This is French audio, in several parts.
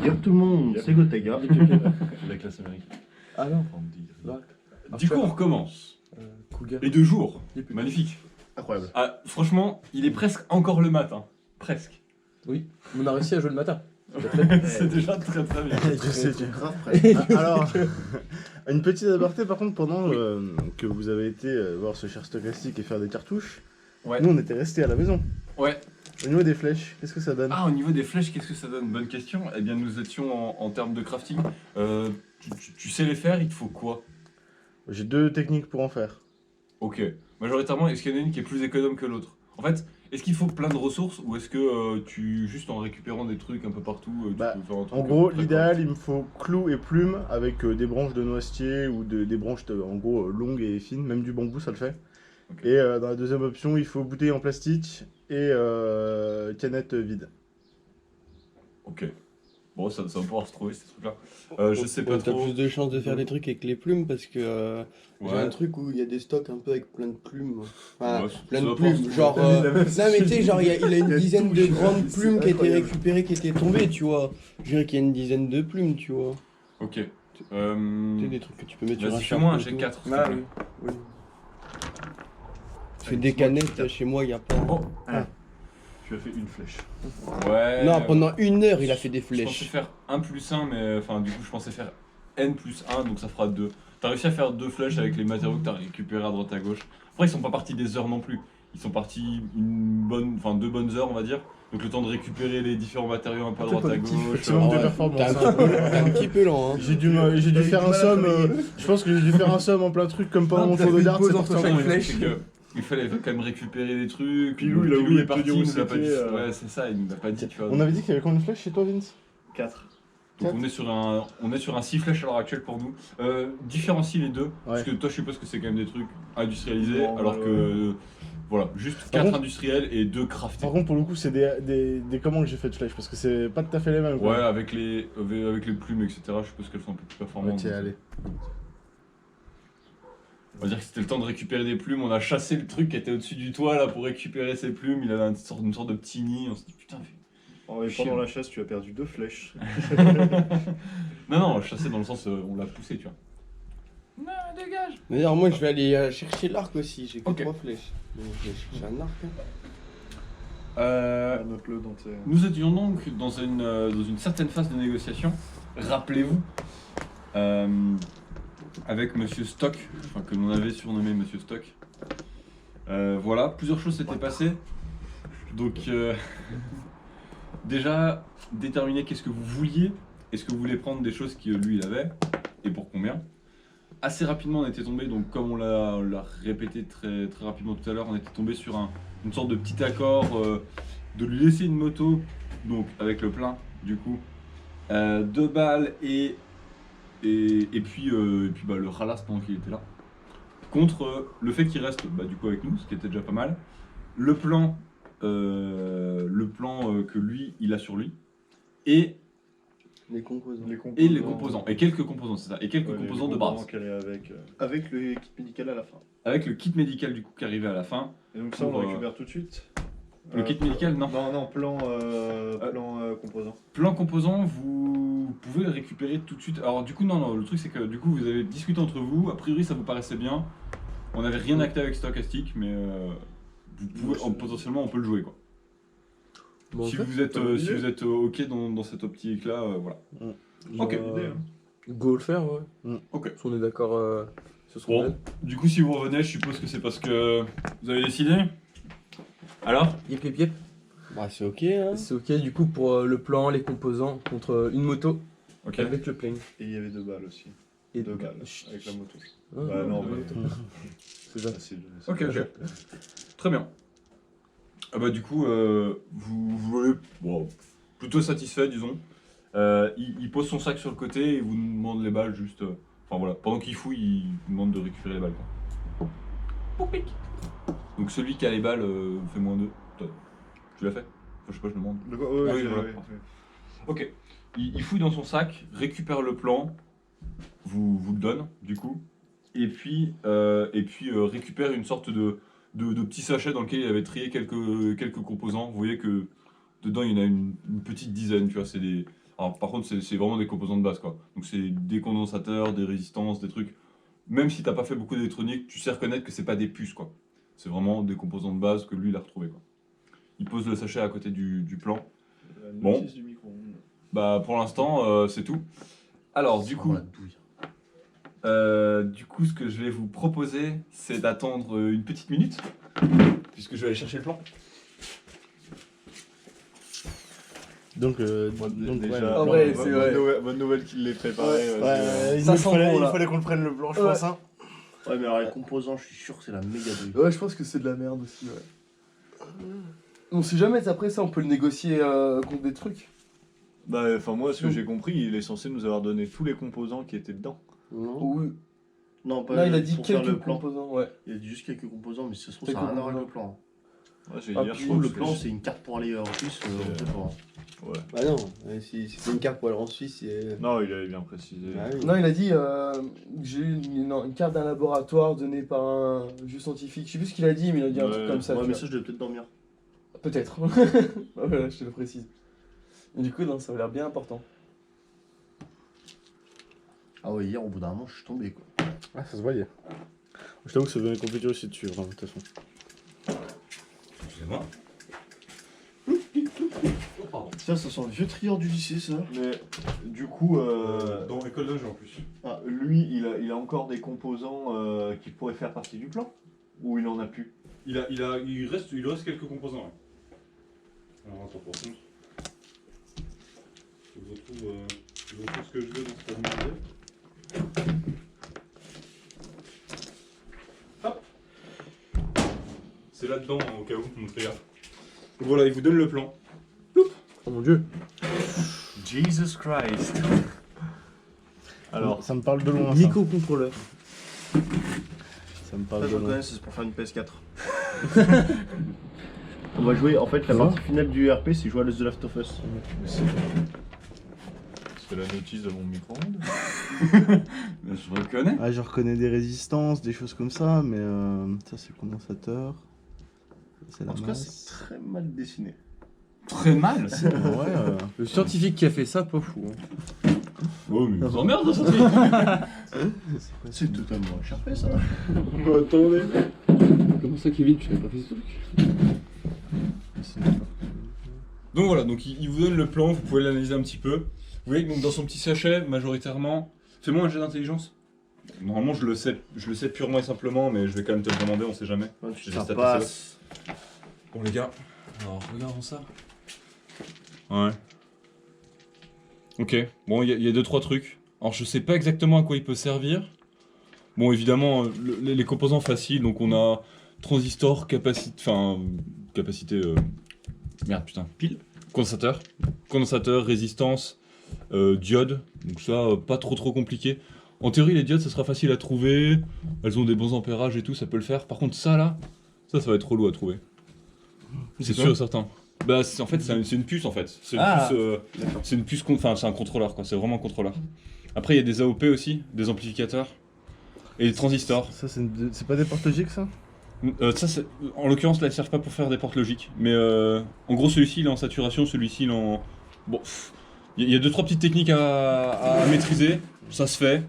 Yep tout le monde, Yep. c'est Gotaga. La classe américaine. Ah non. Du coup, on recommence. Cougar. Les 2 jours. Il est plus- Magnifique. Incroyable. Ah, franchement, il est presque encore le matin. Presque. Oui, on a réussi à jouer le matin. C'est déjà très très bien. Je sais, tu- Grave presque. Alors, une petite aparté par contre, pendant que vous avez été voir ce cher stochastique et faire des cartouches, Ouais. nous on était restés à la maison. Ouais. Au niveau des flèches, qu'est-ce que ça donne? Ah, au niveau des flèches, qu'est-ce que ça donne? Bonne question. Eh bien, nous étions en termes de crafting. Tu sais les faire, il te faut quoi? J'ai 2 techniques pour en faire. Ok. Majoritairement, est-ce qu'il y en a une qui est plus économe que l'autre? En fait, est-ce qu'il faut plein de ressources ou est-ce que tu, juste en récupérant des trucs un peu partout, tu Bah, peux faire un truc En gros, très l'idéal, correct? il me faut clous et plumes avec des branches de noisetier ou des branches en gros longues et fines, même du bambou ça le fait. Ok. Et dans la deuxième option, il faut bouteille en plastique et canette vide. Ok. Bon, ça va pouvoir se trouver ces trucs-là. Je sais pas T'as trop. plus de chances de faire des trucs avec les plumes parce que j'ai un Ouais. truc où il y a des stocks un peu avec plein de plumes. moi. Enfin, Ouais, plein ça de va pouvoir se plumes. trouver. Genre, non mais tu sais, genre il a une dizaine de grandes c'est plumes qui étaient incroyable. récupérées, qui étaient tombées, tu vois. Je dirais qu'il y a une dizaine de plumes, tu vois. Ok. Tu sais, des trucs que tu peux mettre sur un Vas-y, fais-moi un chapeau et tout. G4. s'il te Ah plaît. oui. Oui. Je fais des canettes, chez moi, il n'y a pas. Oh. Tu as fait une flèche. Ouais. Non, pendant 1 heure, il a fait des Je pensais flèches. faire 1 plus 1, mais enfin, du coup, je pensais faire N plus 1, donc ça fera 2. T'as réussi à faire 2 flèches avec les matériaux que t'as récupérés à droite à gauche. Après, ils sont pas partis des heures non plus. Ils sont partis enfin 2 bonnes heures, on va dire. Donc le temps de récupérer les différents matériaux un peu à droite à gauche. Maximum de Ouais, performance. T'es un petit peu lent, hein. J'ai dû faire un somme. Je pense que j'ai dû faire un somme en plein truc comme pendant mon t'as tour de fait une garde. pause c'est entre parti en chaque vrille. flèche. C'est que il fallait quand même récupérer des trucs. Pilou, il a Pilou oublié est de parti, te dire où il nous a pas dit. c'était, Ouais, c'est ça, il nous a pas dit, tu vois. On avait dit qu'il y avait combien de flèches chez toi, Vince? 4. Donc on est sur un 6 flèches à l'heure actuelle pour nous. Différencie les deux, parce que toi je suppose que c'est quand même des trucs industrialisés, Non, alors que voilà, juste 4 contre- industriels et 2 craftés. Par contre, pour le coup, c'est des commandes que j'ai fait de flèches parce que c'est pas tout à fait les mêmes. quoi. Ouais, avec les plumes, etc. Je suppose qu'elles sont un peu plus performantes. Ok, allez. On va dire que c'était le temps de récupérer des plumes. On a chassé le truc qui était au-dessus du toit là pour récupérer ses plumes. Il avait une sorte de petit nid. On s'est dit putain. Oh, et pendant la chasse, tu as perdu 2 flèches. Non, chasser dans le sens on l'a poussé, tu vois. Non, dégage. D'ailleurs, moi, je vais aller chercher l'arc aussi. J'ai que Ok. 3 flèches. Donc, je vais chercher un arc. Note-le dans tes... Nous étions donc dans une certaine phase de négociation. Rappelez-vous, avec Monsieur Stock, enfin que l'on avait surnommé Monsieur Stock. Voilà, plusieurs choses s'étaient passées. Donc déjà déterminer qu'est-ce que vous vouliez. Est-ce que vous voulez prendre des choses que lui il avait et pour combien? Assez rapidement on était tombé, donc comme on l'a répété très, très rapidement tout à l'heure, on était tombé sur une sorte de petit accord de lui laisser une moto, donc avec le plein du coup, 2 balles et puis bah, le ralasse pendant qu'il était là, contre le fait qu'il reste du coup avec nous, ce qui était déjà pas mal, le plan que lui il a sur lui, et Les composants. les composants, et quelques composants, c'est ça, et quelques Ouais, les composants de composants base. qu'elle est avec. Avec le kit médical à la fin. Avec le kit médical du coup qui arrivait à la fin. Et donc ça, on Pour, le récupère tout de suite. Le kit médical, non. Non, plan composant. Plan composant, vous pouvez le récupérer tout de suite. Alors du coup, non, le truc c'est que du coup vous avez discuté entre vous, a priori ça vous paraissait bien. On n'avait rien acté avec Stochastic, mais vous pouvez, potentiellement on peut le jouer quoi. Bon, en Si fait, vous êtes, bonne si idée. vous êtes ok dans cette optique-là, voilà. Ok. Bonne idée, hein. Go le faire, ouais. Ok. Si on est d'accord sur ce qu'on Bon, aime. du coup si vous revenez, je suppose que c'est parce que vous avez décidé. Alors Yep, yep, yep. Bah, c'est ok, hein. C'est ok du coup pour le plan, les composants, contre une moto Ok. avec le plane. Et il y avait 2 balles aussi. Et 2 balles Chut. avec la moto. Ah, Bah non, mais... C'est ça. facile. Ok, ok. Très bien. Ah bah du coup, vous voulez, bon, plutôt satisfait disons. Il pose son sac sur le côté et vous demande les balles juste. Enfin voilà, pendant qu'il fouille, il vous demande de récupérer les balles quoi. Poupic. Donc celui qui a les balles fait moins 2. Tu l'as fait? Enfin, je sais pas, je demande. De quoi? Ouais, Ah oui, ouais, voilà. ouais. Ok. Il fouille dans son sac, récupère le plan, vous le donne du coup, et puis récupère une sorte de petit sachet dans lequel il avait trié quelques composants. Vous voyez que dedans il y en a une petite dizaine, tu vois, c'est des... Alors par contre, c'est vraiment des composants de base, quoi. Donc c'est des condensateurs, des résistances, des trucs. Même si t'as pas fait beaucoup d'électronique, tu sais reconnaître que c'est pas des puces, quoi. C'est vraiment des composants de base que lui, il a retrouvé, quoi. Il pose le sachet à côté du plan. La Bon. notice du micro-ondes. Bah pour l'instant, c'est tout. Alors du coup, La douille. ce que je vais vous proposer, c'est d'attendre une petite minute, puisque je vais aller chercher le plan. Donc, Déjà, En vrai, bonne, c'est vrai. bonne nouvelle qu'il l'ait préparé. il Ça sent bon, là. fallait qu'on le prenne le blanc, je Ouais. pense. Hein. Ouais, mais alors les composants, je suis sûr que c'est la méga douille. Ouais, je pense que c'est de la merde aussi, ouais. On sait jamais, après ça, on peut le négocier contre des trucs. Bah, enfin, moi, ce que j'ai compris, il est censé nous avoir donné tous les composants qui étaient dedans. Oui. Non, pas Là, il a dit pour faire le quelques plan. composants, ouais. Il a dit juste quelques composants, mais si ça se trouve, Quelques ça n'a rien à voir avec composants. le plan. Ouais, j'ai Ah, hier, puis je crois Le que plan, c'est une carte pour aller en Suisse, on sait pas. Ouais. Bah non, si c'était une carte pour aller en Suisse, Non, il avait bien précisé. Ah oui. Non, il a dit j'ai eu une carte d'un laboratoire donnée par un vieux scientifique. Je sais plus ce qu'il a dit, mais il a dit un Ouais, truc comme ça. Ouais, tu mais vois. ça, je devais peut-être dormir. Peut-être. Voilà, je te le précise. Et du coup, non, ça a l'air bien important. Ah ouais, hier, au bout d'un moment, je suis tombé, quoi. Ah, ça se voyait. Je t'avoue que ça devenait compliqué aussi de suivre, hein, de toute façon. Excusez-moi. Ça sent le vieux trieur du lycée, ça. Mais du coup, Dans l'école d'ingé en plus. lui, il a encore des composants qui pourraient faire partie du plan. Ou il en a plus? Il reste quelques composants. Ouais. Alors attends, par contre. Je retrouve ce que je veux dans cette administration. Hop. C'est là-dedans, hein, au cas où, mon frère. Voilà, il vous donne le plan. Oh mon dieu. Jesus Christ. Alors, ça me parle de loin. Ça, Microcontrôleur. ça me parle Ça, de je le loin. connais, c'est pour faire une PS4. On va jouer, en fait, la partie finale du RP, c'est jouer à The Last of Us. c'est la notice de mon micro-ondes. Je reconnais. Ah, je reconnais des résistances, des choses comme ça, mais ça c'est le condensateur. C'est la En tout cas, masse. c'est très mal dessiné. Très mal. Ouais, Le scientifique qui a fait ça, pas fou. Hein. Oh, mais vous emmerde dans cette vie. C'est totalement HRP, ça. Attendez. Comment ça, Kevin, tu n'avais pas fait ce truc? Donc voilà, donc il vous donne le plan, vous pouvez l'analyser un petit peu. Vous voyez que donc, dans son petit sachet, majoritairement, fais-moi un jet d'intelligence. Normalement je le sais purement et simplement, mais je vais quand même te le demander, on sait jamais. J'ai Ça tapé passe. Bon les gars, alors regardons ça. Ouais. Ok, bon il y a 2-3 trucs. Alors je sais pas exactement à quoi il peut servir. Bon évidemment, les composants faciles, donc on a transistor, capacité... Merde putain, pile. Condensateur, résistance, diode. Donc ça, pas trop compliqué. En théorie, les diodes, ça sera facile à trouver. Elles ont des bons ampérages et tout, ça peut le faire. Par contre, ça là, ça va être relou à trouver. C'est sûr et certain. Bah, en fait, c'est une puce en fait. C'est une puce, enfin, c'est un contrôleur quoi. C'est vraiment un contrôleur. Après, il y a des AOP aussi, des amplificateurs et des transistors. ça c'est pas des portes logiques ça? En l'occurrence, là, ils servent pas pour faire des portes logiques. Mais en gros, celui-ci, il est en saturation, celui-ci, il est en... Bon, il y a 2-3 petites techniques à maîtriser. Ça se fait.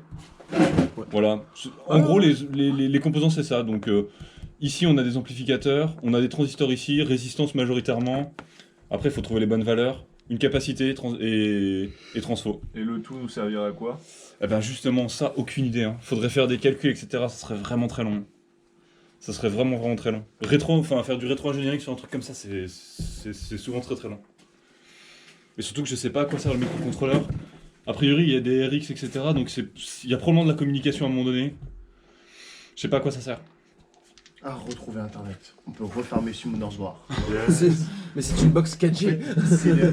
Voilà. En gros, les composants, c'est ça. Donc, ici, on a des amplificateurs, on a des transistors ici, résistance majoritairement. Après, il faut trouver les bonnes valeurs. Une capacité et transfo. Et le tout nous servira à quoi? Eh ben justement, ça, aucune idée. Hein. Faudrait faire des calculs, etc. Ça serait vraiment très long. Ça serait vraiment très long. Faire du rétro-ingénierie sur un truc comme ça, c'est souvent très long. Et surtout que je sais pas à quoi sert le microcontrôleur. A priori, il y a des RX, etc. Donc il y a probablement de la communication à un moment donné. Je sais pas à quoi ça sert. À retrouver Internet. On peut refarmer Summoner's War. Mais c'est une box 4G.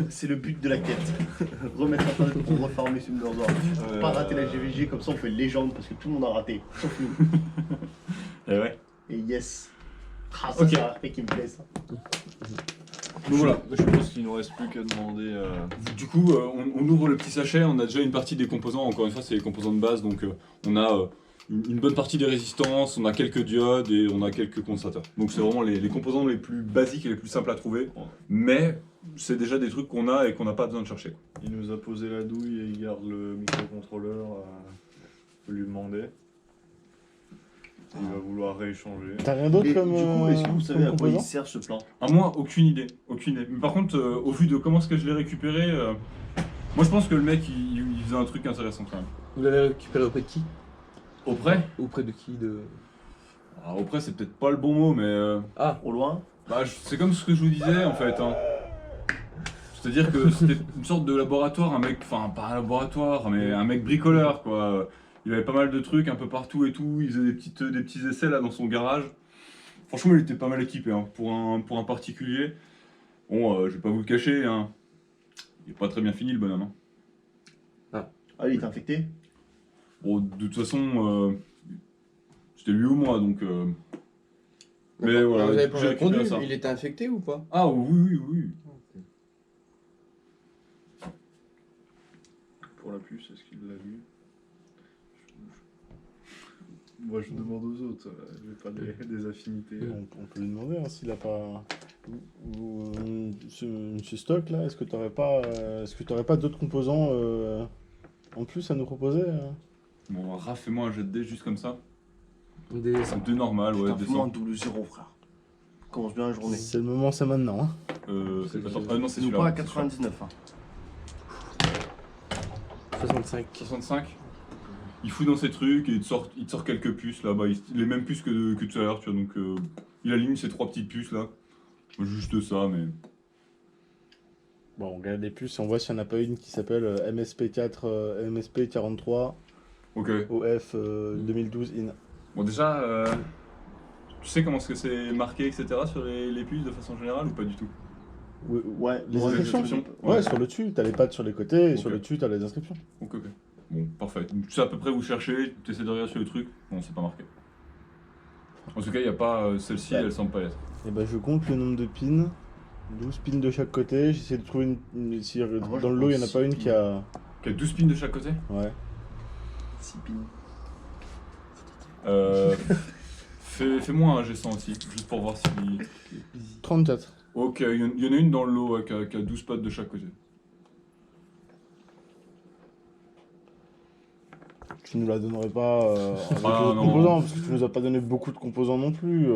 C'est le but de la quête. Remettre Internet pour refarmer Summoner's War. Pas rater la GVG, comme ça on fait légende parce que tout le monde a raté. Sauf nous. Et ouais. Et yes. Ah, ça, Ok. c'est un RP qui me plaît, ça. Donc voilà. Je pense qu'il nous reste plus qu'à demander. Du coup, on ouvre le petit sachet, on a déjà une partie des composants, encore une fois c'est les composants de base, donc on a une bonne partie des résistances, on a quelques diodes et on a quelques condensateurs. Donc c'est vraiment les composants les plus basiques et les plus simples à trouver, mais c'est déjà des trucs qu'on a et qu'on n'a pas besoin de chercher. Il nous a posé la douille et il garde le microcontrôleur. Faut lui demander. Il va vouloir rééchanger. T'as rien d'autre Et comme. du coup, est-ce que vous savez à comme quoi il composant sert ce plan? À moi, aucune idée. Mais par contre, au vu de comment est-ce que je l'ai récupéré, moi je pense que le mec il faisait un truc intéressant quand même. Vous l'avez récupéré auprès de qui? Auprès Auprès de qui de... Alors, auprès, c'est peut-être pas le bon mot, mais. Ah, Au loin? Bah, c'est comme ce que je vous disais en fait. Hein. C'est-à-dire que c'était une sorte de laboratoire, un mec, enfin pas un laboratoire, mais un mec bricoleur quoi. Il avait pas mal de trucs un peu partout et tout, il faisait des petits essais là dans son garage. Franchement, il était pas mal équipé hein, pour un particulier. Bon, je vais pas vous le cacher, hein. Il est pas très bien fini le bonhomme. Hein. Ah, il est infecté? Bon, de toute façon, c'était lui ou moi donc. Mais voilà, Vous avez j'ai pas récupéré répondu, ça. il était infecté ou pas? Ah oui. Pour la puce, est-ce qu'il l'a vu? Moi je demande aux autres, j'ai pas des affinités. On peut lui demander hein, s'il a pas. Monsieur Stock là, est-ce que t'aurais pas d'autres composants en plus à nous proposer Bon, Raph, fais-moi un jet de dés juste comme ça. des... Un dé normal, ouais, Putain, fais-moi un descend. double 0, frère. Commence bien la journée. C'est le moment, c'est maintenant. Hein. Attends, ah non, c'est Nous celui-là. pas à c'est celui-là. 99. Hein. 65. 65. Il fout dans ses trucs et il te sort quelques puces là-bas. Les mêmes puces que tout à l'heure, tu vois. Donc il aligne ces 3 petites puces là. Juste ça, mais. Bon, on regarde les puces et on voit s'il n'y en a pas une qui s'appelle MSP4, MSP43 Ok. OF 2012 IN. Bon, déjà, tu sais comment est-ce que c'est marqué, etc. sur les puces de façon générale ou pas du tout? Ouais, Les ouais, inscriptions inscriptions. Ouais, Ouais. sur le dessus, t'as les pattes sur les côtés et Ok. sur le dessus, t'as les inscriptions. Ok. Bon, parfait. Donc, tu sais à peu près où chercher, tu essaies de regarder sur le truc. Bon, c'est pas marqué. En tout cas, il n'y a pas. Celle-ci, Ouais. elle semble pas y être. Et ben je compte le nombre de pins. 12 pins de chaque côté. J'essaie de trouver si moi, dans je le lot, il n'y en a pense pas une six qui a. Ok, 12 pins de chaque côté. Ouais. 6 pins. Fais-moi un G100 aussi, juste pour voir si. 34. Ok, il y en a une dans le lot ouais, qui a 12 pattes de chaque côté. Tu nous la donnerais pas avec les Ah, autres non. composants, parce que tu nous as pas donné beaucoup de composants non plus.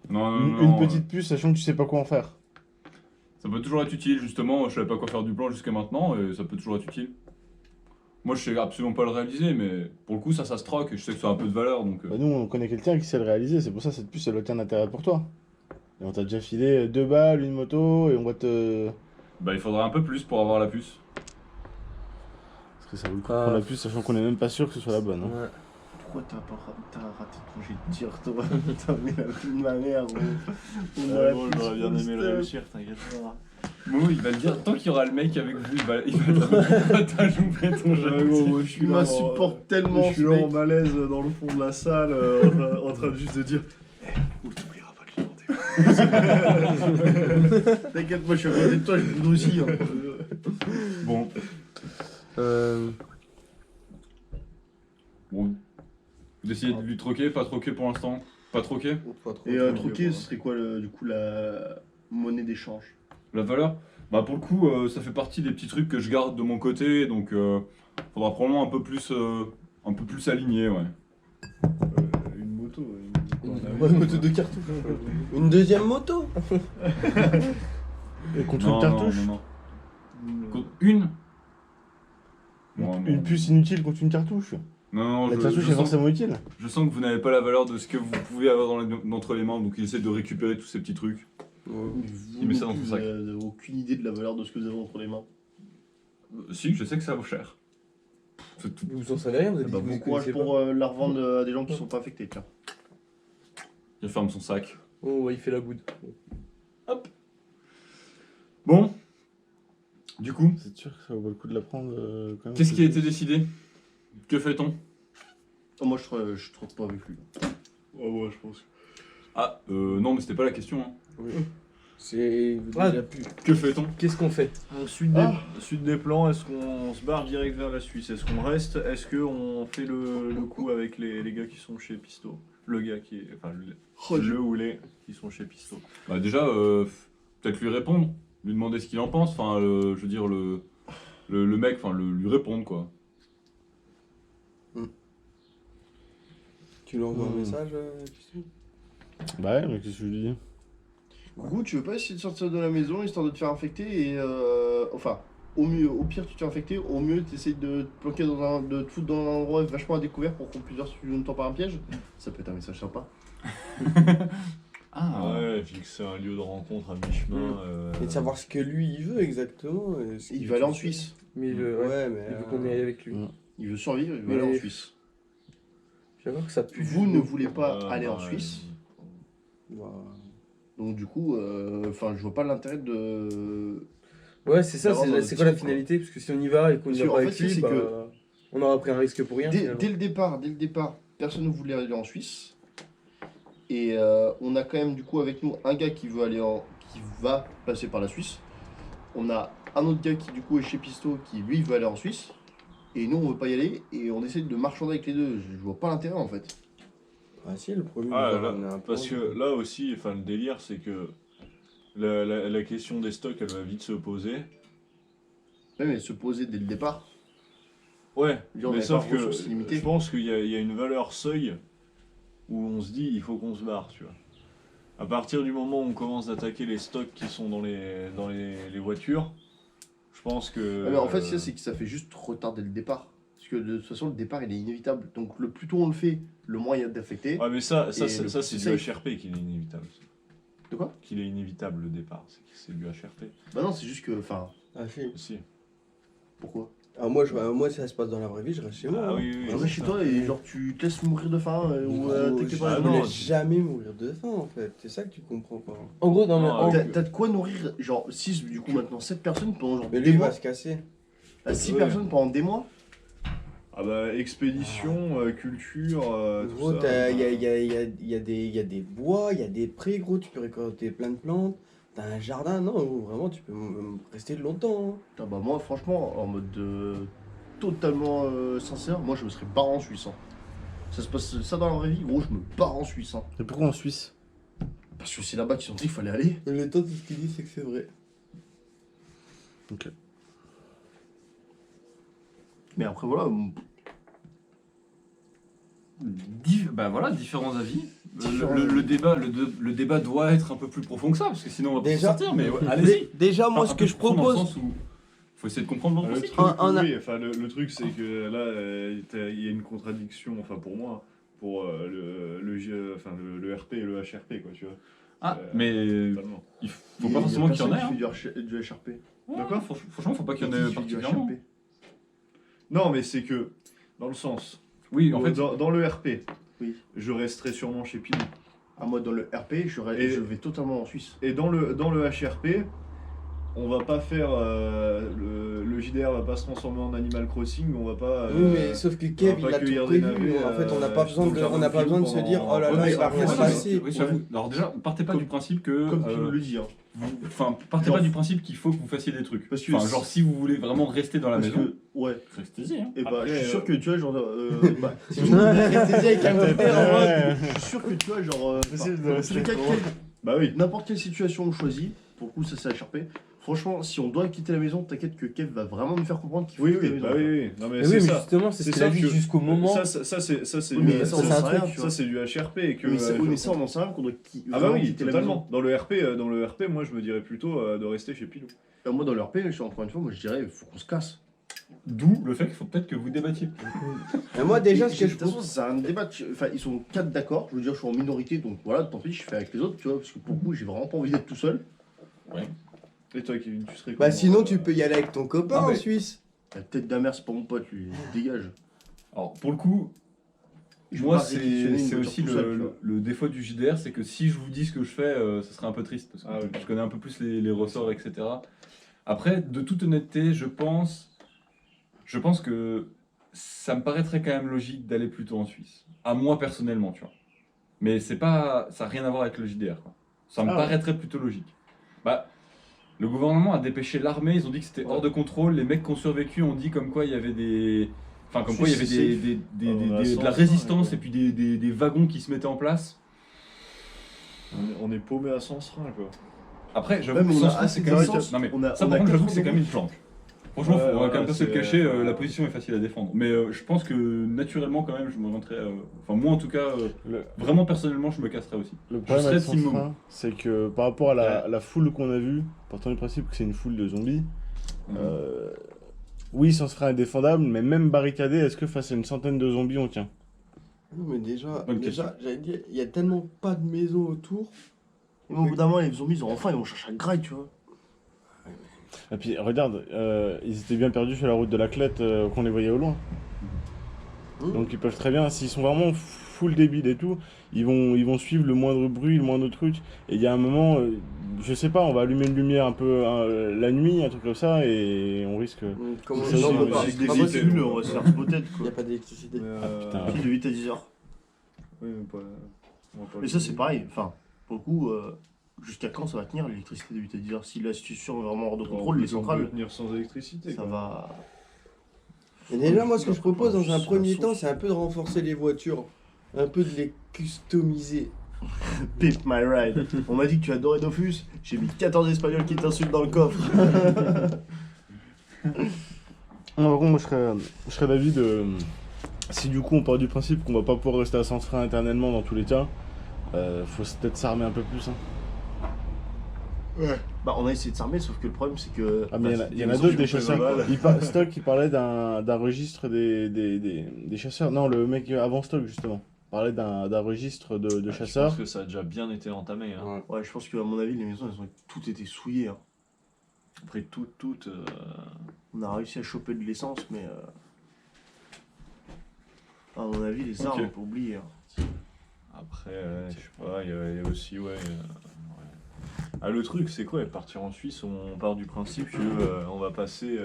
Non, Une petite puce, sachant que tu sais pas quoi en faire. Ça peut toujours être utile, justement. Je savais pas quoi faire du plan jusqu'à maintenant, et ça peut toujours être utile. Moi, je sais absolument pas le réaliser, mais pour le coup, ça se troque, et je sais que ça a un peu de valeur, donc. Bah nous, on connaît quelqu'un qui sait le réaliser, c'est pour ça cette puce, elle doit être un intérêt pour toi. Et on t'a déjà filé 2 balles, une moto, et on va te. Bah, il faudrait un peu plus pour avoir la puce. Parce que ça vaut le coup de prendre la puce, sachant qu'on est même pas sûr que ce soit la bonne. Hein. Ouais. Pourquoi t'as raté ton jet de tir, toi? T'as mis la pluie de ma mère, gros. Bon, j'aurais bien aimé le réussir, t'inquiète pas. Momo, il va le dire, tant qu'il y aura le mec avec vous, il va te dire t'as joué ton jeu. Je Il m'insupporte tellement, Je suis ce là en mec. malaise dans le fond de la salle, en train de juste de dire où t'oublieras pas de l'alimenter. T'inquiète, moi je suis à côté de toi, je boude aussi. Hein. Bon, bon. Vous décidez de lui troquer, pas troquer pour l'instant? Pas troquer? Pas trop. Et Ok, troquer, bon. ce serait quoi du coup la monnaie d'échange? La valeur? Bah pour le coup, ça fait partie des petits trucs que je garde de mon côté, donc faudra probablement un peu plus aligné, ouais. Une moto. Une moto de cartouche. Une deuxième moto. Et contre Non, une cartouche non. Contre une? Une puce inutile contre une cartouche. Non, La je cartouche est sens, forcément utile. je sens que vous n'avez pas la valeur de ce que vous pouvez avoir entre les mains, donc il essaie de récupérer tous ces petits trucs. Vous Il met ça non dans plus, son sac. vous avez aucune idée de la valeur de ce que vous avez entre les mains. Si, je sais que ça vaut cher. C'est tout. Vous en savez rien, vous avez dit Bah, que vous bon les courage connaissez pour pas. la revendre à des gens qui sont pas affectés, tiens. Il ferme son sac. Oh, ouais, il fait la boude. Bon. Du coup, C'est sûr que ça vaut le coup de la prendre quand même. qu'est-ce qui a été décidé? Que fait-on? Oh, moi je troque pas avec lui. Oh, ouais, je pense. Ah, non, mais c'était pas la question. Hein. C'est. Ah, Que fait-on? Qu'est-ce qu'on fait? Suite des plans, est-ce qu'on se barre direct vers la Suisse? Est-ce qu'on reste? Est-ce qu'on fait le coup avec les gars qui sont chez Pisto? Le gars qui est. Enfin, le ou les qui sont chez Pisto. Bah déjà, peut-être lui répondre. lui demander ce qu'il en pense, enfin, je veux dire, le mec, enfin, lui répondre, quoi. Tu lui envoies un Hmm. message, Bah ouais, mais qu'est-ce que je lui dis? Coucou, tu veux pas essayer de sortir de la maison histoire de te faire infecter et enfin, au mieux, au pire tu te fais infecter, au mieux tu essayes de te planquer de te foutre dans un endroit vachement à découvert pour qu'on puisse voir si tu ne tends pas un piège. Ça peut être un message sympa. Ah ouais, fixer un lieu de rencontre à mi-chemin. Et de savoir ce que lui il veut exactement. Il veut aller en Suisse. Mais Ouais, mais. il veut qu'on aille avec lui. Il veut survivre, il veut Mais- aller en Suisse. J'avoue que ça pue. Vous ne voulez pas Ouais, aller en ouais. Suisse, Bah, donc du coup, enfin, je vois pas l'intérêt de. Ouais, c'est ça, D'avoir dans c'est quoi la notre team, finalité? Parce que si on y va et qu'on y Parce va que, pas en avec fait, lui, c'est bah, que- on aura pris un risque pour rien. Dès finalement. le départ, personne ne voulait aller en Suisse. Et on a quand même du coup avec nous un gars qui va passer par la Suisse. On a un autre gars qui du coup est chez Pisto qui lui veut aller en Suisse. Et nous on veut pas y aller et on essaie de marchander avec les deux. Je vois pas l'intérêt en fait. ah si, le premier. Ah, il nous a là, ramené un peu. parce que là aussi, enfin, le délire, c'est que la question des stocks, elle va vite se poser. Ouais, mais se poser dès le départ. Ouais, Dire, on mais n'a sauf pas que ressources limitées. je pense qu'il y a une valeur seuil où on se dit il faut qu'on se barre, tu vois. À partir du moment où on commence d'attaquer les stocks qui sont dans les voitures, je pense que... Ouais, mais en fait, c'est que ça fait juste retarder le départ. Parce que de toute façon, le départ il est inévitable. Donc le plus tôt on le fait, le moins il y a d'affectés. Ouais, mais ça Et c'est le ça, c'est plus du safe. HRP qu'il est inévitable. De quoi? Qu'il est inévitable le départ, c'est du HRP. Bah non, c'est juste que. Enfin, Ah si. Si. pourquoi? Ah, moi, si ça se passe dans la vraie vie, je reste chez moi. Ah hein. oui, oui, On c'est va chez ça. toi et genre tu te laisses mourir de faim ou Gros, t'inquiète je pas. Ah ne non, laisse jamais mourir de faim en fait. C'est ça que tu comprends pas. En gros, non, mais Non, en- T'as de quoi nourrir genre 6 du coup maintenant 7 personnes pendant genre Mais des lui, il mois. va se casser. 6 Ouais. personnes pendant des mois. Ah bah expédition, culture, tout Gros, ça. il y a des bois, il y a des prés, gros, tu peux récolter plein de plantes. T'as un jardin, non, gros, vraiment, tu peux rester longtemps. Hein. Putain, bah moi franchement en mode totalement sincère, moi je me serais barré en Suisse. Hein. Ça se passe ça dans la vraie vie, gros, je me barre en Suisse. Hein. Et pourquoi en Suisse? Parce que c'est là-bas qu'ils ont dit qu'il fallait aller. Et le temps, tout ce qu'il dit, c'est que c'est vrai. Mais après voilà, Bah voilà, différents avis. Différents Le débat doit être un peu plus profond que ça, parce que sinon on va pas Déjà- s'en sortir, mais ouais, allez-y. Déjà, moi, Enfin, ce un que peu je profond dans le propose. sens où faut essayer de comprendre le Le principe. truc, Un- oui, enfin, le truc c'est que là, il y a une contradiction, enfin pour moi, pour enfin, le RP et le HRP, quoi, tu vois. Ah, mais Totalement. il faut pas forcément qu'il y en ait. personne Hein. qui fait du HRP. D'accord, franchement, faut pas qu'il y en Qui ait fait du particulièrement. HRP. Non, mais c'est que, dans le sens, Oui, en fait, dans le RP, Oui. je resterai sûrement chez Pilou. À moi dans le RP, je Et- vais totalement en Suisse. Et dans le HRP, on va pas faire. Le JDR va pas se transformer en Animal Crossing, on va pas. Oui, mais sauf que Kev, on va il pas a tout cueillir des prévu. navets, En fait, on n'a pas besoin dans le de, jardin on n'a de pas besoin de Pilou se dire, pendant- oh là Ouais, là, mais il va ça, rien ouais, se ouais, passer. oui, j'avoue. Alors déjà, partez pas Comme- du principe que. Comme Pilou le dit. Hein. Enfin, partez Genre- pas du principe qu'il faut que vous fassiez des trucs. Parce que Enfin, c'est- genre, si vous voulez vraiment rester dans la Parce maison, que, ouais, restez-y. Hein. et bah, Après, je suis sûr que tu vois, genre. Bah, si Restez-y avec un père en mode. Ouais. je suis sûr que tu vois, genre. Possible de dans rester. tous les cas, Bah oui. n'importe quelle situation on choisit, pour le coup, ça c'est HRP. Franchement, si on doit quitter la maison, t'inquiète que Kev va vraiment nous faire comprendre qu'il faut Oui, quitter oui, la maison. bah oui, oui. Non, mais Mais c'est oui, mais ça. justement, c'est ce C'est qu'il a ça dit que- jusqu'au moment. Ça, c'est Oui, du- mais ça, on c'est en un sait truc, rien, tu tu ça, vois. c'est du HRP. Et que, Mais ça, oui, je- mais ça, on en sait rien qu'on doit Ah bah vraiment oui, quitter la totalement. maison. Dans le RP, moi je me dirais plutôt de rester chez Pilou. Moi, dans le RP, je suis encore une fois, moi je dirais, il faut qu'on se casse. D'où le fait qu'il faut peut-être que vous débattiez. Et moi, déjà, ce que De je toute façon, propose. c'est un débat. Enfin, ils sont 4 d'accord. Je veux dire, je suis en minorité, donc voilà, tant pis, je fais avec les autres, tu vois, parce que pour le coup, j'ai vraiment pas envie d'être tout seul. Et toi, Kevin, tu serais Bah, comment, sinon, tu peux y aller avec ton copain Ah, en mais- Suisse. La tête d'un mère, c'est pas mon pote, lui, dégage. Alors, pour le coup, Je veux moi, pas réquisitionner une c'est voiture aussi tout seul, tu vois. le défaut du JDR, c'est que si je vous dis ce que je fais, ce serait un peu triste, parce que Ah oui. je connais un peu plus les ressorts, etc. Après, de toute honnêteté, je pense que ça me paraîtrait quand même logique d'aller plutôt en Suisse. À moi, personnellement, tu vois. Mais c'est pas, ça n'a rien à voir avec le JDR, quoi. Ça me Ah ouais. paraîtrait plutôt logique. Bah, le gouvernement a dépêché l'armée, ils ont dit que c'était hors de contrôle, les mecs qui ont survécu ont dit comme quoi il y avait des... Enfin, comme quoi il y avait de la résistance et puis des wagons qui se mettaient en place. On est paumé à Sens-Rhin, quoi. Après, j'avoue Ouais, que mais on a Sens assez c'est quand même. d'essence. Non, mais On a- ça, on par a contre, j'avoue 80 que c'est quand même une planche. Franchement, Ouais, on va voilà, quand même pas se le c'est- cacher, la ouais. position est facile à défendre. Mais je pense que naturellement, quand même, je me rentrerais. Enfin, moi en tout cas, vraiment personnellement, je me casserais aussi. Le problème serais avec team Sens Momo. Frein, c'est que par rapport à la foule qu'on a vue, partant du principe que c'est une foule de zombies, oui, Sens Frein est défendable, mais même barricadé, est-ce que face à une centaine de zombies, on tient? Non, mais déjà, Bonne question. j'allais dire, il y a tellement pas de maisons autour. Et au bout d'un moment, les zombies, ils ont enfin, ils vont chercher un graille, tu vois. Et puis regarde, ils étaient bien perdus sur la route de la Clette qu'on les voyait au loin. Donc ils peuvent très bien, s'ils sont vraiment full débiles et tout, ils vont suivre le moindre bruit, le moindre truc. Et il y a un moment, je sais pas, on va allumer une lumière un peu la nuit, un truc comme ça, et on risque... Comment Ça, non, c'est- on peut c'est pas. Avec des Pas possible. véhicules, on va se faire spotter, Il quoi. n'y a pas d'électricité. Ah, putain. Puis de 8 à 10 heures. Oui, mais pas. on va pas Mais le ça, c'est dire. pareil. Enfin, pour le coup, jusqu'à quand ça va tenir l'électricité de 8 à 10 heures? Si la situation est vraiment hors de On contrôle, peut- les on peut centrales, tenir sans électricité. ça quoi. va. Et déjà, moi, ce que je propose dans un Juste premier un temps, souffle. c'est un peu de renforcer les voitures. Un peu de les customiser. Pimp my ride. On m'a dit que tu adorais Dofus. J'ai mis 14 Espagnols qui t'insultent dans le coffre. Non, par contre, moi je serais d'avis de... Si du coup on part du principe qu'on va pas pouvoir rester à Sens Frein éternellement dans tous les cas, faut peut-être s'armer un peu plus. Hein. Bah, on a essayé de s'armer, sauf que le problème, c'est que. Ah mais bah, il y en a des d'autres zombies des ont fait chasseurs. mal. Stock il parlait d'un registre des chasseurs. Non, le mec avant Stock justement parlait d'un registre de Je chasseurs. pense que ça a déjà bien été entamé. Hein. Ouais, je pense qu'à mon avis, les maisons, elles ont toutes été souillées. Hein. Après, toutes. On a réussi à choper de l'essence, mais. À mon avis, les armes, Ok. on peut oublier. Hein. Après, je sais pas, il y a aussi, ouais. Ah, le truc, c'est quoi? Partir en Suisse, on part du principe que on va passer.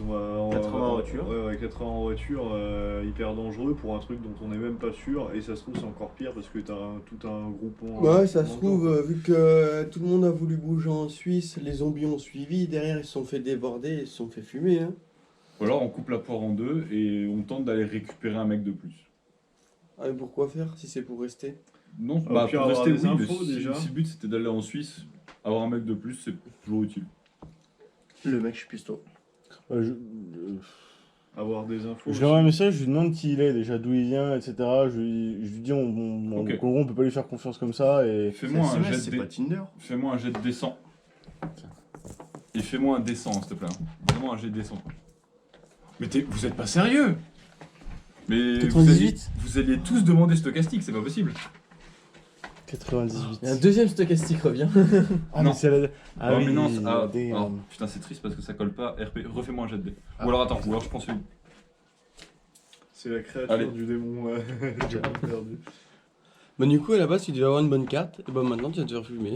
On va- 80 en voiture. Ouais, 80 en voiture, hyper dangereux pour un truc dont on n'est même pas sûr. Et ça se trouve, c'est encore pire parce que t'as tout un groupement. Ouais, ça se trouve, vu que tout le monde a voulu bouger en Suisse, les zombies ont suivi. Derrière, ils se sont fait déborder, ils se sont fait fumer. Hein. Ou alors on coupe la poire en deux et on tente d'aller récupérer un mec de plus. Ah, mais pourquoi faire si c'est pour rester? Non, Au bah pire, pour avoir rester, des oui, mais infos, déjà. si le but c'était d'aller en Suisse, avoir un mec de plus, c'est toujours utile. Le mec, je suis pisto. Avoir des infos. Je lui envoie un message, je lui demande qui il est déjà, d'où il vient, etc. Je lui dis Ok. qu'en gros on peut pas lui faire confiance comme ça et... Fais-moi un jet c'est de pas Tinder. Fais-moi un jet de descent. Et fais-moi un descent, s'il te plaît. Vraiment un jet de descent. Mais vous êtes pas sérieux? Mais 98. vous alliez tous demander stochastique, c'est pas possible. 98. Et un deuxième stochastique revient. Ah Non. mais c'est la... Ah Oh, oui, mais non, putain, c'est triste parce que ça colle pas. RP, refais-moi un jet de dé. Ou alors attends, ou alors je pense une. C'est la créature Allez. du démon. J'ai perdu. Bah, du coup, à la base, tu devais avoir une bonne carte. Et bah, maintenant, tu vas te faire fumer.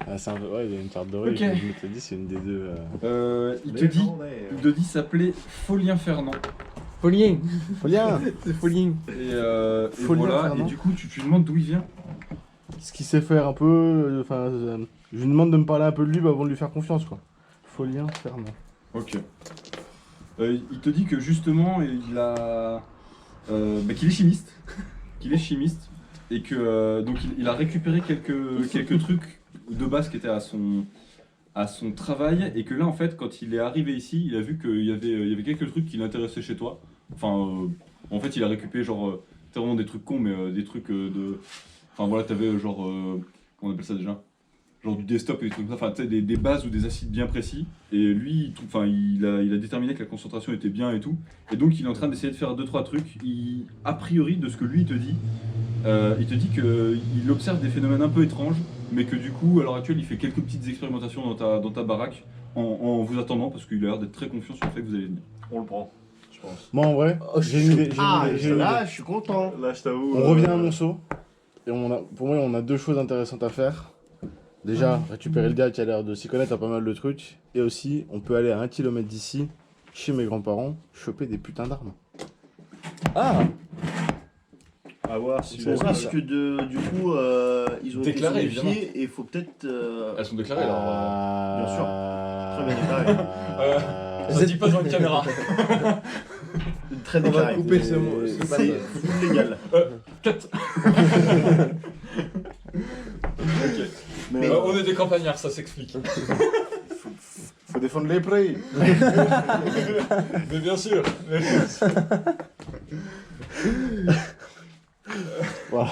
Ah, c'est un... Ouais, il y a une carte dorée, Ok. je m'étais dit c'est une des deux... Il te dit s'appeler Folien Fernand. Folien. Folien. C'est Folien. Et Folien voilà, Fernand. et du coup tu lui demandes d'où il vient. Ce qu'il sait faire un peu... Enfin, je lui demande de me parler un peu de lui avant de lui faire confiance quoi. Folien Fernand. Ok. Il te dit que justement il a. Qu'il est chimiste. Qu'il est chimiste. Et que donc il a récupéré quelques trucs de base qui étaient à son travail. Et que là en fait quand il est arrivé ici, il a vu qu'il y avait quelques trucs qui l'intéressaient chez toi. Enfin en fait il a récupéré genre. C'était vraiment des trucs cons mais des trucs de. Enfin voilà, t'avais genre. Comment on appelle ça déjà? Genre du desktop et des trucs comme ça, enfin tu sais, des bases ou des acides bien précis. Et lui, il a déterminé que la concentration était bien et tout. Et donc il est en train d'essayer de faire 2-3 trucs. A priori, de ce que lui te dit, il te dit qu'il observe des phénomènes un peu étranges, mais que du coup, à l'heure actuelle, il fait quelques petites expérimentations dans ta baraque en vous attendant, parce qu'il a l'air d'être très confiant sur le fait que vous allez venir. On le prend, je pense. Moi en vrai, Oh, j'ai une idée. Ah, j'ai une idée. là, je suis content. Là, je t'avoue. On revient à Monceau. Et pour moi, on a deux choses intéressantes à faire. Déjà, récupérer le gars qui a l'air de s'y connaître à pas mal de trucs. Et aussi, on peut aller à 1 km d'ici, chez mes grands-parents, choper des putains d'armes. Ah. À voir si. Au risque de, du coup, ils ont Déclaré, été zombifiés et il faut peut-être. Elles sont déclarées alors. Bien sûr. Très bien déclaré. Ça dit pas dans une caméra. Très On va déclaré. couper ce Et- mot. C'est full légal. Mais On est des campagnards, ça s'explique. faut défendre les prés. Mais bien sûr. Voilà.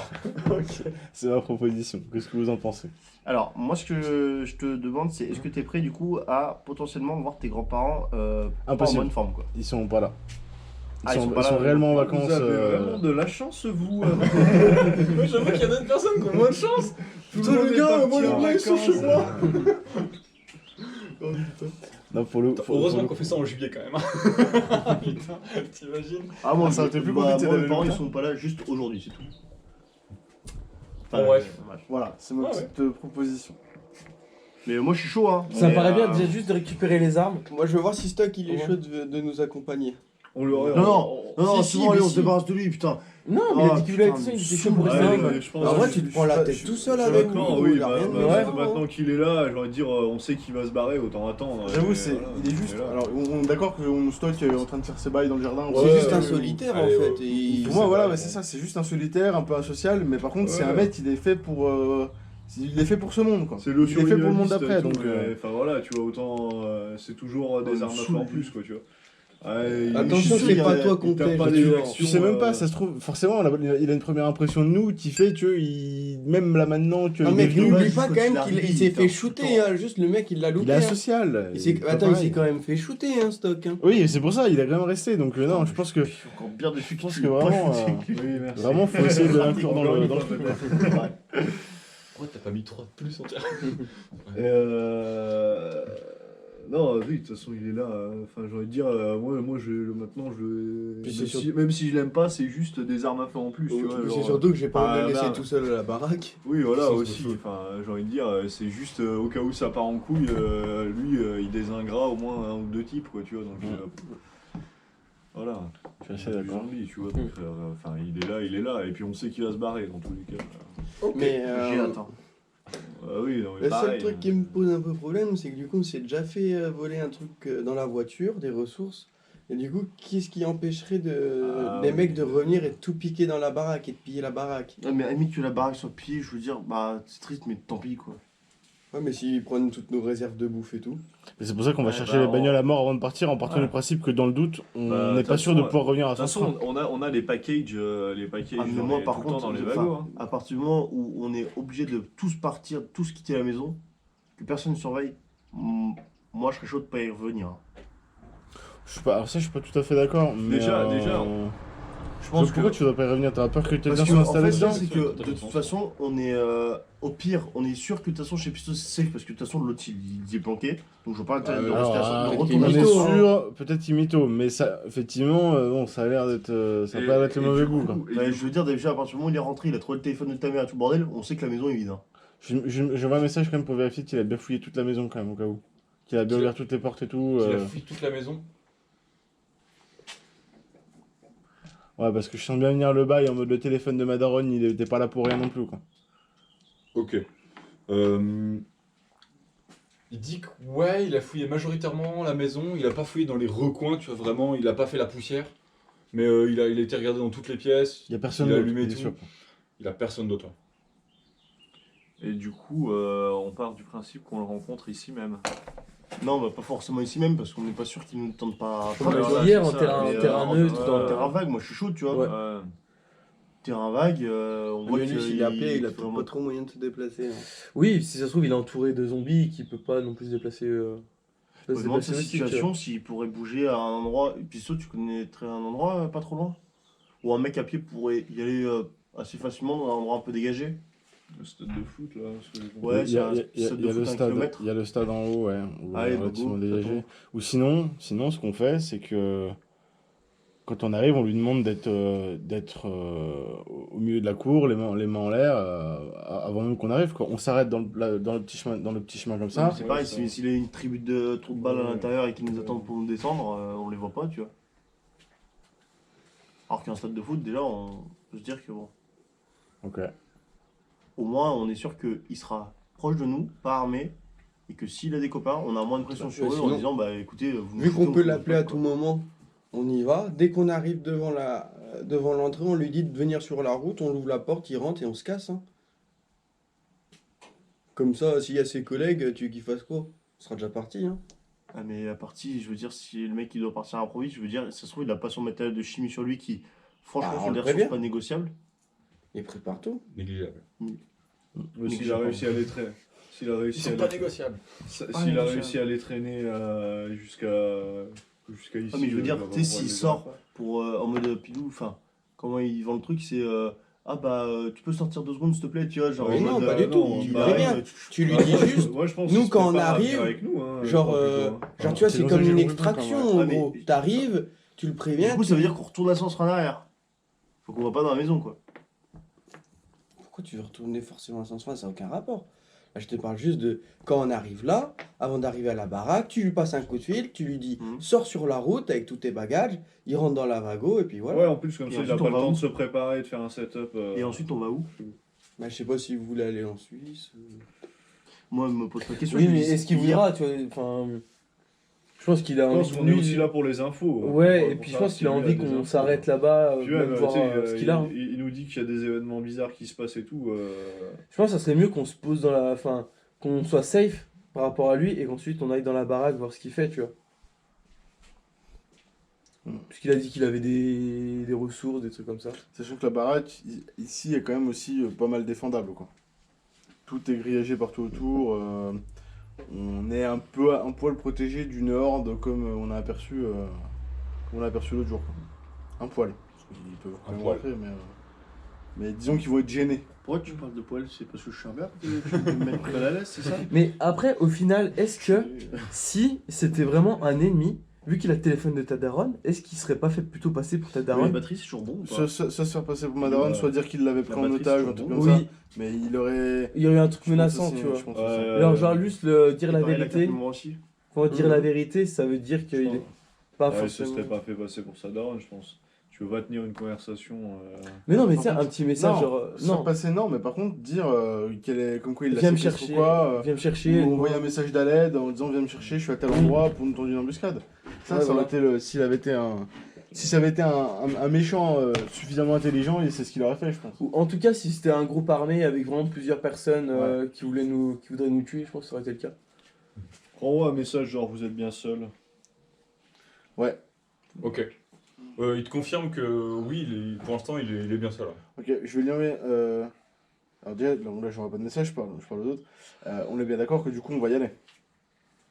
C'est ma proposition. Qu'est-ce que vous en pensez? Alors, moi, ce que je te demande, c'est est-ce que tu es prêt, du coup, à potentiellement voir tes grands-parents pas en Impossible. bonne forme, quoi. Ils sont pas là. Ah, ils sont pas là, réellement en Vous vacances. avez vraiment de la chance, vous. Oui, j'avoue qu'il y a d'autres personnes qui ont moins de chance. Putain, le gars, moi, les mecs sont chez moi. Non, pour le, Heureusement pour qu'on fait ça en juillet quand même. Hein. Putain, t'imagines? Ah, moi, Ça aurait été plus bah, compliqué moi, mes d'aller parents, ils longtemps. sont pas là juste aujourd'hui, c'est tout. Bon, bref. Voilà, c'est ma Ouais, petite proposition. Mais moi, je suis chaud, hein. Ça me Mais, paraît bien déjà juste de récupérer les armes. Moi, je veux voir si Stock il est Ouais. chaud de nous accompagner. On l'aurait. Non, Si, c'est bon, allez, mais on si. se débarrasse de lui, putain. Non, mais il a Ah, dit qu'il voulait putain, être ça, il mais était chaud pour saoul, rester ouais, un peu. je pense. En vrai, tu te prends la tête tout seul avec lui. Maintenant, gros, oui, il a rien de ouais. méchant, maintenant hein. qu'il est là, j'ai envie de dire, on sait qu'il va se barrer, autant attendre. J'avoue, Et c'est, voilà, il est juste. et là. Alors, on est d'accord que mon stock est en train de faire ses bails dans le jardin. C'est Ouais, juste un ouais, solitaire en allez, fait. ouais. et- Pour moi, voilà, vrai, ouais, c'est ça, c'est juste un solitaire, un peu asocial, mais par contre, c'est Ouais. un mec, il est fait pour. Il est fait pour ce monde, quoi. C'est le Il est fait pour le monde surréaliste et d'après, tout, donc. mais, enfin voilà, tu vois, autant c'est toujours des me armes à feu saoule, en lui. plus, quoi, tu vois. Ouais, Attention, sûr, c'est il y a- pas toi il qu'on tape plaît. pas je des te jure. actions. Tu sais même pas, ça se trouve, forcément, il a une première impression de nous qui fait que, même là maintenant, que Non, il mais est venu, n'oublie juste pas quand quand il même arrive, qu'il il s'est est fait un shooter. putain. Hein. Juste le mec, il l'a il loupé. est hein. asocial. pas Attends, il pareil. s'est quand même fait shooter, hein, Stock. Hein. Oui, c'est pour ça, il est quand même resté, donc non, je pense que. Je suis encore bien déçu Je pense qu'il que ait pas vraiment, shooté. Oui, merci. Vraiment, faut essayer de l'inclure dans le truc. Pourquoi t'as pas mis 3 de plus en terre? Non, oui, de toute façon, il est là. Enfin, j'ai envie de dire, moi, maintenant, Puis c'est même si je l'aime pas, c'est juste des armes à feu en plus, tu vois. C'est genre, surtout que j'ai pas envie de le laisser merde. tout seul à la baraque. Oui, voilà, Puissance de aussi. feu. Enfin, j'ai envie de dire, c'est juste au cas où ça part en couille, lui, il désinguera au moins un ou deux types, quoi, tu vois. Donc, voilà. Je suis assez Du d'accord. zombie, tu vois. Donc, enfin, il est là, et puis on sait qu'il va se barrer dans tous les cas. Mais J'ai hâte, hein. Ah oui, non, mais le pareil, seul truc qui me pose un peu problème, c'est que du coup, on s'est déjà fait voler un truc dans la voiture, des ressources. Et du coup, qu'est-ce qui empêcherait des mecs de revenir et de tout piquer dans la baraque et de piller la baraque? Ouais, mais à la limite que la baraque soit pillée, je veux dire, bah c'est triste, mais tant pis quoi. Ouais, mais s'ils prennent toutes nos réserves de bouffe et tout. Et c'est pour ça qu'on va Ouais, chercher bah, les bagnoles à mort avant de partir, en partant Ouais. du principe que dans le doute, on Bah, n'est de pas toute sûr de façon, pouvoir revenir à De toute 100 façon, on a les packages, Ah, mais j'en moi ai par tout le temps contre, dans les enfin, wagons. Hein. à partir du moment où on est obligé de tous partir, tous quitter la maison, que personne ne surveille, moi je serais chaud de pas y revenir. Hein. Je suis pas, alors ça, je suis pas tout à fait d'accord. Mais Déjà, Je pense pourquoi que. tu dois pas y revenir? T'as peur que quelqu'un Parce que, soit en installé fait, dedans? c'est que de toute façon, on est au pire, on est sûr que de toute façon chez Pisto c'est safe parce que de toute façon l'autre il est planqué, donc je vois pas l'intérêt de Alors, rester de on retourner. est mytho, hein. sûr, peut-être imito, mais ça, effectivement, bon, ça a l'air d'être, ça a pas l'air d'être le mauvais goût, quoi. Ouais, je veux dire déjà à partir du moment où il est rentré, il a trouvé le téléphone de ta mère et tout le bordel, on sait que la maison est vide. Hein. Je vois un message quand même pour vérifier qu'il a bien fouillé toute la maison quand même, au cas où. Qu'il a bien Qu'il a- ouvert toutes les portes et tout. Il a fouillé toute la maison. Ouais, parce que je sens bien venir le bail en mode le téléphone de ma daronne, il était pas là pour rien non plus, quoi. Ok. Il dit que ouais, il a fouillé majoritairement la maison, il a pas fouillé dans les recoins, tu vois, vraiment, il a pas fait la poussière. Mais il a été regardé dans toutes les pièces, Il y a personne il a d'autre, allumé il est tout. sûr. Il a personne d'autre. Et du coup, on part du principe qu'on le rencontre ici même. Non, bah, pas forcément ici même parce qu'on n'est pas sûr qu'ils nous tentent pas. Comme Ouais, on a dit voilà, hier, c'est en ça. terrain, Mais, terrain neutre. Dans dans- le terrain vague, moi je suis chaud, tu vois. Ouais. Terrain vague, on voit Lui, qu'il s'il est appelé, il a vraiment- pas trop moyen de se déplacer. Hein. Oui, si ça se trouve, il est entouré de zombies qui peut pas non plus se déplacer. Je me demande sa aussi, tu vois. situation, s'il pourrait bouger à un endroit. Et puis, tu connaîtrais un endroit pas trop loin où un mec à pied pourrait y aller assez facilement dans un endroit un peu dégagé. Le stade de foot là. Ouais, il y a, c'est un il y a- stade il de y a foot le à 1 stade, kilomètre. il y a le stade en haut, ouais, où Allez, on est bah, relativement go, dégagé. attends. Ou sinon, ce qu'on fait, c'est que quand on arrive, on lui demande d'être au milieu de la cour, les mains en l'air, avant même qu'on arrive, quoi. On s'arrête dans le petit chemin comme ça. C'est pareil, s'il y a une tribu de trous de balles à l'intérieur et qu'ils nous attendent pour nous descendre, on les voit pas, tu vois. Alors qu'un stade de foot, déjà, on peut se dire que bon, Ok. au moins, on est sûr qu'il sera proche de nous, pas armé, et que s'il a des copains, on a moins de pression sur eux en sinon, disant, bah écoutez, vous nous Vu foutez, qu'on on peut vous l'appeler à fout, tout quoi. moment, on y va. Dès qu'on arrive devant l'entrée, on lui dit de venir sur la route, on ouvre la porte, il rentre et on se casse. Hein. Comme ça, s'il y a ses collègues, tu veux qu'il fasse quoi? Il sera déjà parti, hein. Ah, mais la partie, je veux dire, si le mec il doit partir à l'improviste, je veux dire, ça se trouve, il a pas son matériel de chimie sur lui qui, franchement, Bah, on sont le des ressources prévient. pas négociables. Il prépare tout. Négligeable. Mais s'il a réussi à les traîner. S'il a réussi à les- négociables. s'il Ah, a négociable. réussi à les traîner jusqu'à ici. Ah, mais je veux dire, il va tu sais, pas s'il les sort avoir. pour, en mode pilou, enfin, comment il vend le truc, c'est ah bah, tu peux sortir 2 secondes s'il te plaît, tu vois, genre. Mais en non, mode, pas du tout, il prévient. Tu lui dis juste. Moi, je pense nous, qu'il se quand on prépare à venir arrive, avec nous, hein, Genre, pas plutôt, hein. genre tu vois, c'est c'est dans comme un jeu une de extraction rôle, en Ah, mais- gros. T'arrives, tu le Du préviens. coup, ça veut dire qu'on retourne à sens en arrière. Faut qu'on va pas dans la maison, quoi. Pourquoi tu veux retourner forcément à sens fin? Ça n'a aucun rapport. Là, je te parle juste de quand on arrive là, avant d'arriver à la baraque, tu lui passes un coup de fil, tu lui dis Mhm. sors sur la route avec tous tes bagages, il rentre dans la wago et puis voilà. Ouais, en plus, comme Et ça, il a ensuite, pas on le va temps où de se préparer, de faire un setup. Et ensuite, on va où? Bah, je sais pas si vous voulez aller en Suisse. Moi, je me pose pas de question. Oui, je mais dis, est-ce qu'il hier- voudra, tu vois, enfin... Je pense qu'il a Je pense envie... qu'on est aussi là pour les infos. Ouais, Pour et puis je savoir pense qu'il a si lui envie des qu'on infos. s'arrête là-bas, Puis même même, voir tu sais, ce qu'il a. Hein. il nous dit qu'il y a des événements bizarres qui se passent et tout. Je pense que ça serait mieux qu'on se pose dans la... Enfin, qu'on soit safe par rapport à lui et qu'ensuite on aille dans la baraque voir ce qu'il fait, tu vois. Puisqu'il a dit qu'il avait des ressources, des trucs comme ça. Sachant que la baraque, ici, est quand même aussi pas mal défendable, quoi. Tout est grillagé partout autour. On est un poil protégé d'une horde comme on a aperçu l'autre jour, quoi. Un poil. Parce qu'ils peuvent quand même poil. rentrer, mais disons qu'ils vont être gênés. Pourquoi tu parles de poil? C'est parce que je suis un merde que tu veux me mettre mal à l'aise, c'est ça? Mais après, au final, est-ce que si c'était vraiment un ennemi, vu qu'il a le téléphone de ta daronne, est-ce qu'il serait pas fait plutôt passer pour ta La daronne? batterie, c'est toujours bon ou pas? Soit se faire passer pour Madaron, soit dire qu'il l'avait pris en batterie, otage, c'est un truc toujours comme Oui, ça. Mais il aurait. il y aurait eu un truc je pense menaçant, aussi, tu vois. je pense aussi. Alors, genre, juste dire la Il paraît la vérité. carte mémoire aussi. Quand dire la vérité, ça veut dire qu'il est pas Il se forcément. serait pas fait passer pour sa daronne, je pense. Tu veux pas tenir une conversation. Mais non, mais Par tiens, contre, un petit message, Non, genre. se Non, faire passer, non, mais par contre, dire comme quoi il l'a viens me séquestré chercher. ou quoi. Viens me chercher. Ou envoyer un message d'aide en disant viens me chercher, je suis à tel endroit pour nous tendre une embuscade. Ça, Ouais, ça aurait voilà. été s'il avait été un. Si ça avait été un méchant suffisamment intelligent, et c'est ce qu'il aurait fait, je pense. Ou en tout cas, si c'était un groupe armé avec vraiment plusieurs personnes qui voudraient nous tuer, je pense que ça aurait été le cas. Renvoie un message genre vous êtes bien seul. Ouais. Ok. Il te confirme que oui, pour l'instant, il est bien seul. Ok, je vais lui envoyer. Alors déjà, là, j'envoie pas de message, je parle aux autres. On est bien d'accord que du coup, on va y aller.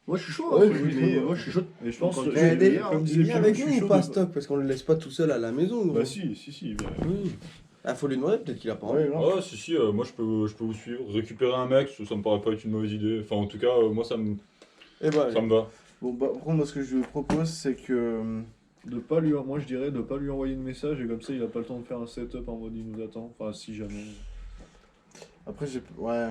Moi, je suis chaud, Ouais, hein, je suis mais chaud. moi, je suis chaud. Et je pense Quand que. tu- comme Il disait vient Pierrot, avec je nous suis ou chaud pas de- stock? Parce qu'on le laisse pas tout seul à la maison. Gros. Bah si. Bah, Oui. Ah, faut lui demander, peut-être qu'il a pas envie. Ouais, grave. Ah si, moi je peux vous suivre. Récupérer un mec, ça me paraît pas être une mauvaise idée. Enfin en tout cas, moi ça me Et bah, me va. Bon, bah, par contre, moi, ce que je propose, c'est que. moi je dirais de pas lui envoyer de message et comme ça il a pas le temps de faire un setup en mode il nous attend. Enfin si jamais. Après, j'ai. Ouais.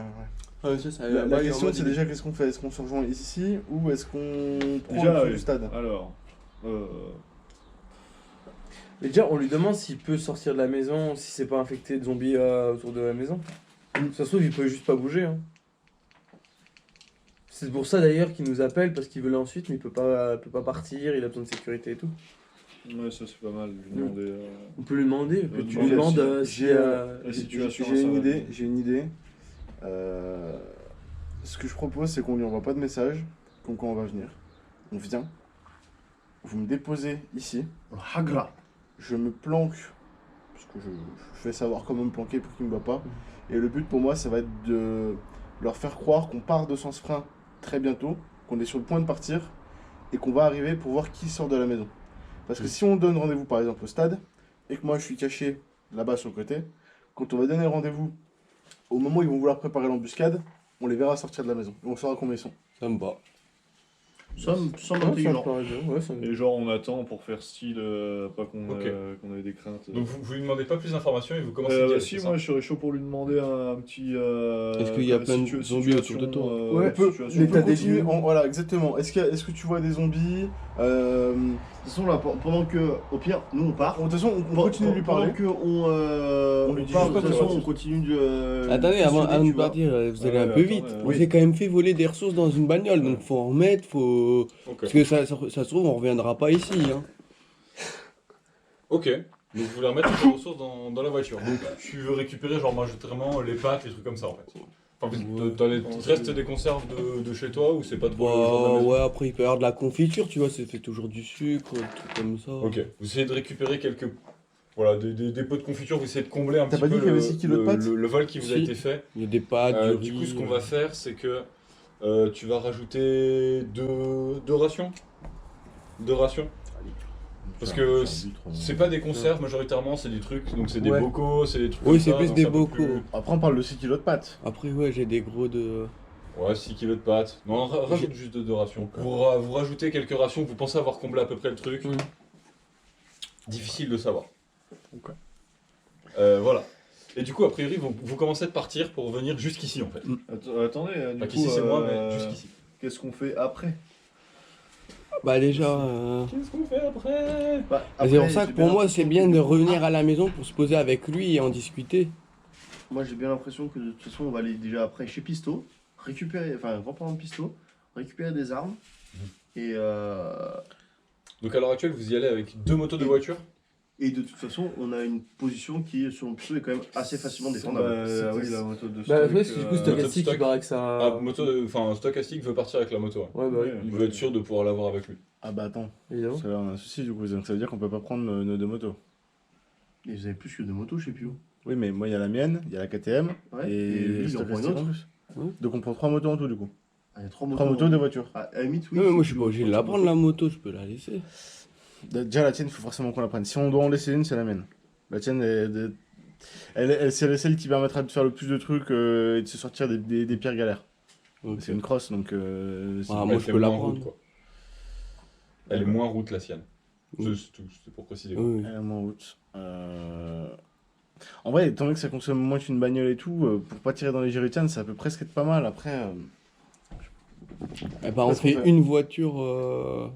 ça, La question, c'est déjà qu'est-ce qu'on fait? Est-ce qu'on se rejoint ici ou est-ce qu'on prend Déjà, le feu ouais. du stade? Alors. Mais déjà, on lui demande s'il peut sortir de la maison, si c'est pas infecté de zombies autour de la maison. Ça se trouve, il peut juste pas bouger. Hein. C'est pour ça d'ailleurs qu'il nous appelle, parce qu'il veut aller ensuite, mais il peut pas partir, il a besoin de sécurité et tout. Ouais, ça c'est pas mal. Je lui demander. On peut lui demander, que tu bon, lui demandes j'ai, si... la situation. J'ai ça une va. idée. J'ai une idée. Ce que je propose, c'est qu'on lui envoie pas de message, comme quand on va venir. On vient. Vous me déposez ici. Hagra. Je me planque, parce que je fais savoir comment me planquer pour qu'ils me voient pas. Et le but pour moi, ça va être de leur faire croire qu'on part de Sens Frein très bientôt, qu'on est sur le point de partir, et qu'on va arriver pour voir qui sort de la maison. Parce que si on donne rendez-vous par exemple au stade, et que moi je suis caché là-bas sur le côté, quand on va donner rendez-vous, au moment où ils vont vouloir préparer l'embuscade, on les verra sortir de la maison, et on saura combien ils sont. Ça me va. Ça me semble Ouais, intelligent. Et genre on attend pour faire style, pas qu'on Ok. qu'on avait des craintes. Donc vous lui demandez pas plus d'informations et vous commencez à dire. Si, moi je serais chaud pour lui demander un petit. Est-ce qu'il y a plein de zombies autour de toi? Ouais, situation. l'état des continuer, lieux. voilà, exactement. Est-ce que tu vois des zombies De toute façon, là, pendant que, au pire, nous on part. De toute façon, on continue de lui parler. Pendant que on lui dit part, juste de pas toute de façon, voiture. on continue de. Attendez, de avant questionner, de tu vois. partir, vous allez Ouais, un peu attends, vite. ouais. Vous avez quand même fait voler des ressources dans une bagnole, donc faut en remettre, faut. Ok. Parce que ça se trouve, on reviendra pas ici. Hein. Ok. Donc vous voulez remettre tes ressources dans la voiture. Donc tu veux récupérer genre majoritairement les pattes, les trucs comme ça en fait. Enfin, il reste des conserves de chez toi ou c'est pas trop le genre de la maison? Ouais, après il peut y avoir de la confiture, tu vois, c'est fait toujours du sucre, des trucs comme ça. Ok, vous essayez de récupérer quelques. Voilà, des pots de confiture, vous essayez de combler un T'as petit pas dit peu qu'il y avait 6 kilos de pâtes le vol qui vous a Si. été fait. Il y a des pâtes, Du riz, coup, ce qu'on va faire, c'est que tu vas rajouter deux rations. Deux rations. Parce que c'est pas des conserves majoritairement, c'est des trucs, donc c'est des Ouais. bocaux, c'est des trucs Oui, comme c'est ça, plus donc des un peu bocaux. plus- Après, on parle de 6 kilos de pâtes. Après, ouais, j'ai des gros de. Ouais, 6 kilos de pâtes. Non, rajoute juste deux rations. Vous rajoutez quelques rations, vous pensez avoir comblé à peu près le truc. Mm. Difficile de savoir. Ok. Voilà. Et du coup, a priori, vous commencez de partir pour venir jusqu'ici en fait. Attendez, du Pas coup, qu'ici c'est moi, mais jusqu'ici. qu'est-ce qu'on fait après? Bah, déjà. Qu'est-ce qu'on fait après? Bah, C'est après, pour ça j'ai que bien pour moi, c'est bien de l'impression que- revenir à la maison pour se poser avec lui et en discuter. Moi j'ai bien l'impression que de toute façon on va aller déjà après chez Pisto, récupérer, enfin reprendre Pisto, récupérer des armes et Donc à l'heure actuelle, vous y allez avec 2 motos de voiture. et de toute façon on a une position qui selon Pisto est quand même assez facilement défendable. Bah, oui, la moto de Bah, stock, ouais, c'est du coup, moto de stochastique, stock. il paraît que ça. Ah, enfin, Stochastic veut partir avec la moto. Ouais. Ouais, bah, oui, Il veut être sûr de pouvoir l'avoir avec lui. Ah bah attends, évidemment. parce que là on a un souci du coup, donc ça veut dire qu'on peut pas prendre nos deux motos. Et vous avez plus que deux motos chez Pio. Oui, mais moi il y a la mienne, il y a la KTM Ouais, et, et lui, il en prend une Stochastic autre. en plus. Ouais. Donc on prend 3 motos en tout du coup. Ah, il y a trois 3 motos, 2 voitures. Ah, à la limite, oui. Non, mais moi, si je suis tu pas veux obligé de prendre la ta prendre, la moto, je peux la laisser. Déjà la tienne, il faut forcément qu'on la prenne. Si on doit en laisser une, c'est la mienne. La tienne, c'est celle qui permettra de faire le plus de trucs et de se sortir des pires galères. Ok. C'est une crosse, donc c'est- Ah, Elle moi, je fait peux la moins prendre. route, quoi. Elle est moins route la sienne. Oui. C'est tout, c'était pour préciser. Oui. elle est moins route. En vrai, étant donné que ça consomme moins qu'une bagnole et tout, pour pas tirer dans les jerrycans, ça peut presque être pas mal. Après, Eh ben, on Qu'est-ce qu'on fait fait une voiture